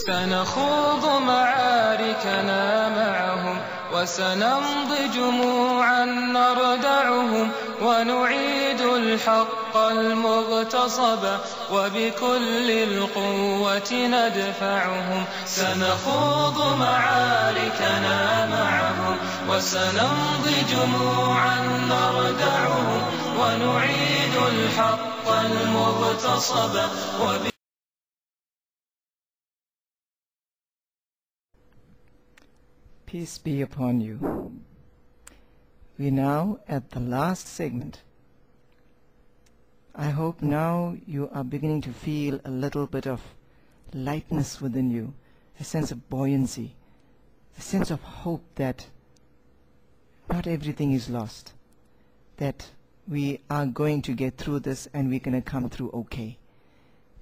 سنخوض معاركنا معهم وسنمضي جموعا نردعهم ونعيد الحق المغتصب وبكل القوة ندفعهم سنخوض معاركنا معهم وسنمضي جموعا نردعهم ونعيد الحق المغتصب Peace be upon you. We're now at the last segment. I hope now you are beginning to feel a little bit of lightness within you, a sense of buoyancy, a sense of hope that not everything is lost, that we are going to get through this and we're going to come through okay,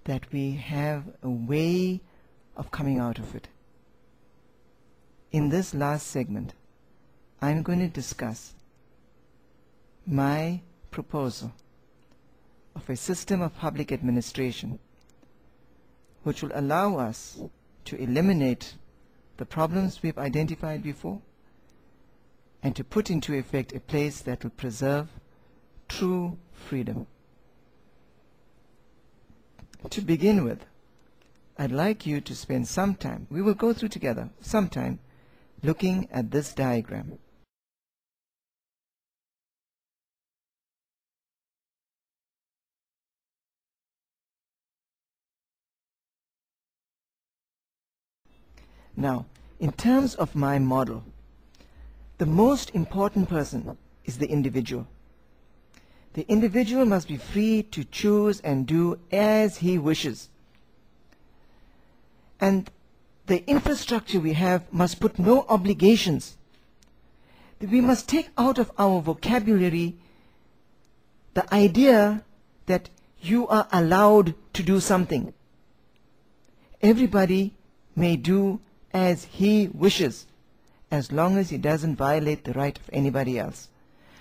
that we have a way of coming out of it. In this last segment, I'm going to discuss my proposal of a system of public administration which will allow us to eliminate the problems we've identified before and to put into effect a place that will preserve true freedom. To begin with, I'd like you to spend some time, we will go through together, some time looking at this diagram. Now, in terms of my model, the most important person is the individual. The individual must be free to choose and do as he wishes. And the infrastructure we have must put no obligations. We must take out of our vocabulary the idea that you are allowed to do something. Everybody may do as he wishes, as long as he doesn't violate the right of anybody else.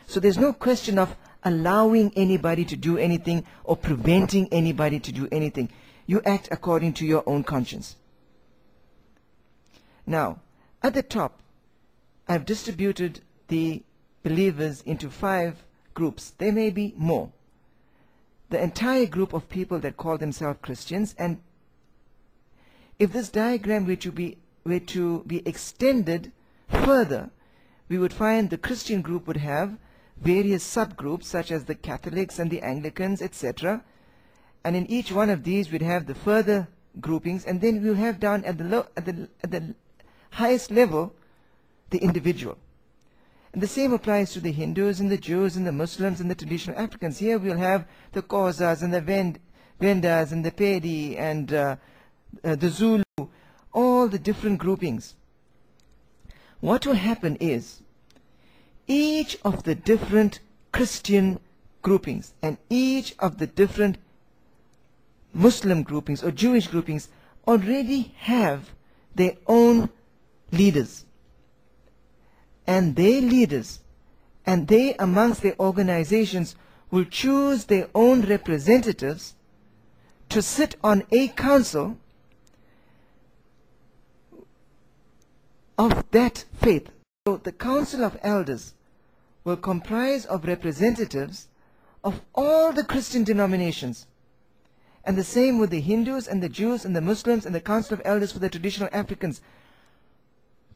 So there's no question of allowing anybody to do anything or preventing anybody to do anything. You act according to your own conscience. Now, at the top, I've distributed the believers into 5 groups. There may be more. The entire group of people that call themselves Christians, and if this diagram were to be extended further, we would find the Christian group would have various subgroups such as the Catholics and the Anglicans, etc. And in each one of these we'd have the further groupings, and then we'll have down at the highest level the individual. And the same applies to the Hindus and the Jews and the Muslims and the traditional Africans. Here we'll have the Xhosas and the Vendas and the Pedi and the Zulu, all the different groupings. What will happen is each of the different Christian groupings and each of the different Muslim groupings or Jewish groupings already have their own leaders, and their leaders and they amongst their organizations will choose their own representatives to sit on a council of that faith. So the Council of Elders will comprise of representatives of all the Christian denominations, and the same with the Hindus and the Jews and the Muslims, and the Council of Elders for the traditional Africans.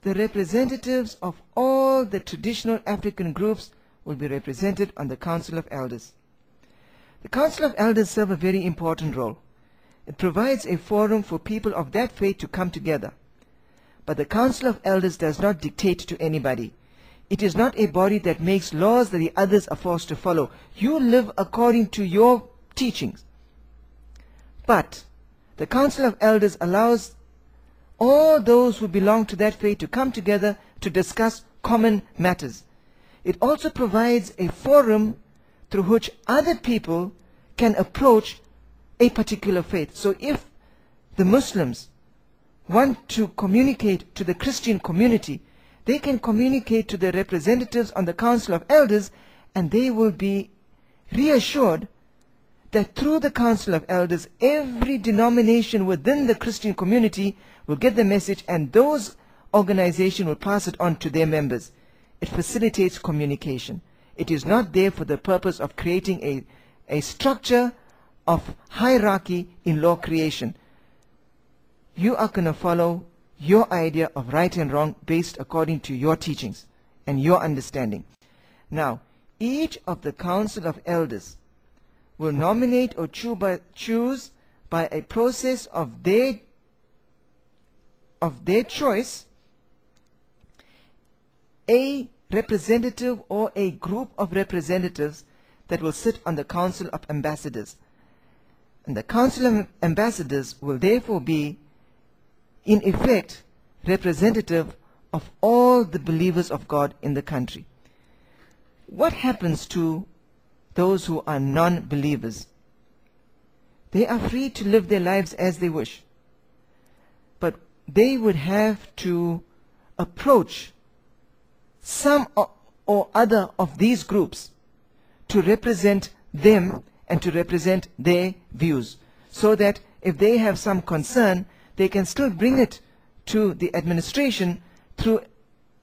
The representatives of all the traditional African groups will be represented on the Council of Elders. The Council of Elders serve a very important role. It provides a forum for people of that faith to come together. But the Council of Elders does not dictate to anybody. It is not a body that makes laws that the others are forced to follow. You live according to your teachings. But the Council of Elders allows all those who belong to that faith to come together to discuss common matters. It also provides a forum through which other people can approach a particular faith. So if the Muslims want to communicate to the Christian community, they can communicate to the representatives on the Council of Elders, and they will be reassured that through the Council of Elders, every denomination within the Christian community will get the message, and those organizations will pass it on to their members. It facilitates communication. It is not there for the purpose of creating a structure of hierarchy in law creation. You are going to follow your idea of right and wrong based according to your teachings and your understanding. Now, each of the Council of Elders will nominate or choose by a process of their choice a representative or a group of representatives that will sit on the Council of Ambassadors. And the Council of Ambassadors will therefore be, in effect, representative of all the believers of God in the country. What happens to those who are non-believers? They are free to live their lives as they wish, but they would have to approach some or other of these groups to represent them and to represent their views, so that if they have some concern, they can still bring it to the administration through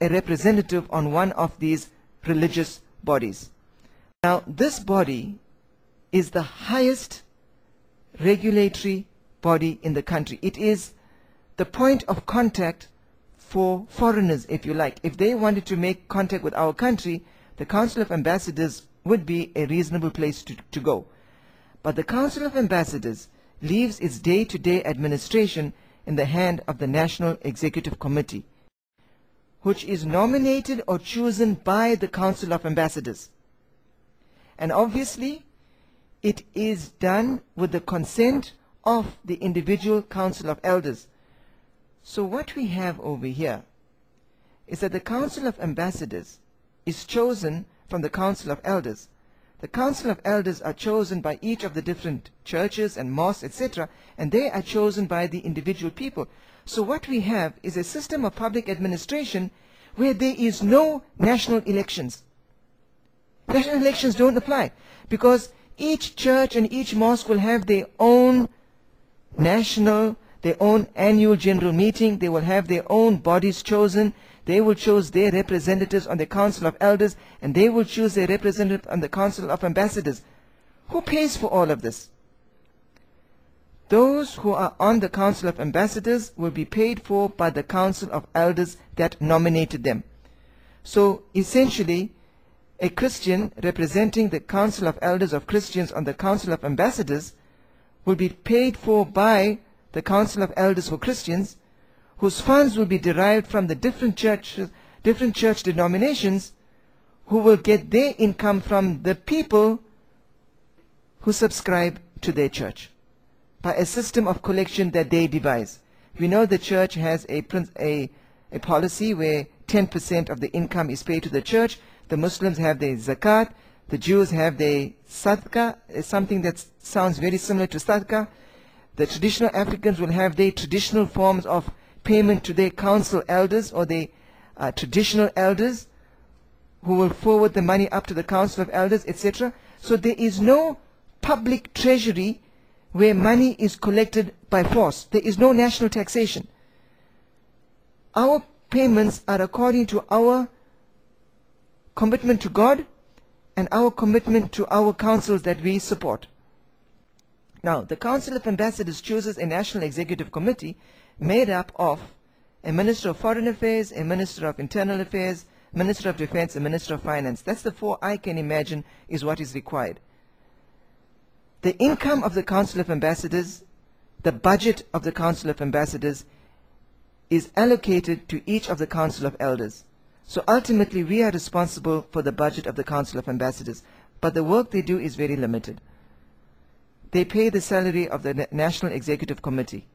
a representative on one of these religious bodies. Now, this body is the highest regulatory body in the country. It is the point of contact for foreigners, if you like. If they wanted to make contact with our country, the Council of Ambassadors would be a reasonable place to go. But the Council of Ambassadors leaves its day-to-day administration in the hand of the National Executive Committee, which is nominated or chosen by the Council of Ambassadors. And obviously, it is done with the consent of the individual Council of Elders. So what we have over here is that the Council of Ambassadors is chosen from the Council of Elders. The Council of Elders are chosen by each of the different churches and mosques, etc., and they are chosen by the individual people. So what we have is a system of public administration where there is no national elections. National elections don't apply, because each church and each mosque will have their own their own annual general meeting. They will have their own bodies chosen. They will choose their representatives on the Council of Elders, and they will choose their representative on the Council of Ambassadors. Who pays for all of this? Those who are on the Council of Ambassadors will be paid for by the Council of Elders that nominated them. So essentially, a Christian representing the Council of Elders of Christians on the Council of Ambassadors will be paid for by the Council of Elders for Christians, whose funds will be derived from the different church denominations, who will get their income from the people who subscribe to their church by a system of collection that they devise. We know the church has a policy where 10% of the income is paid to the church. The Muslims have their zakat. The Jews have their sadaqah, something that sounds very similar to sadaqah. The traditional Africans will have their traditional forms of payment to their council elders or their traditional elders, who will forward the money up to the Council of Elders, etc. So there is no public treasury where money is collected by force. There is no national taxation. Our payments are according to our commitment to God and our commitment to our councils that we support. Now, the Council of Ambassadors chooses a National Executive Committee made up of a Minister of Foreign Affairs, a Minister of Internal Affairs, Minister of Defense, and Minister of Finance. That's the four I can imagine is what is required. The income of the Council of Ambassadors, the budget of the Council of Ambassadors, is allocated to each of the Council of Elders. So ultimately, we are responsible for the budget of the Council of Ambassadors, but the work they do is very limited. They pay the salary of the National Executive Committee.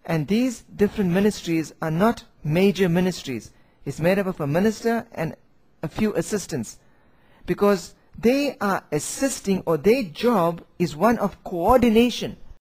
And these different ministries are not major ministries. It's made up of a minister and a few assistants, because they are assisting, or their job is one of coordination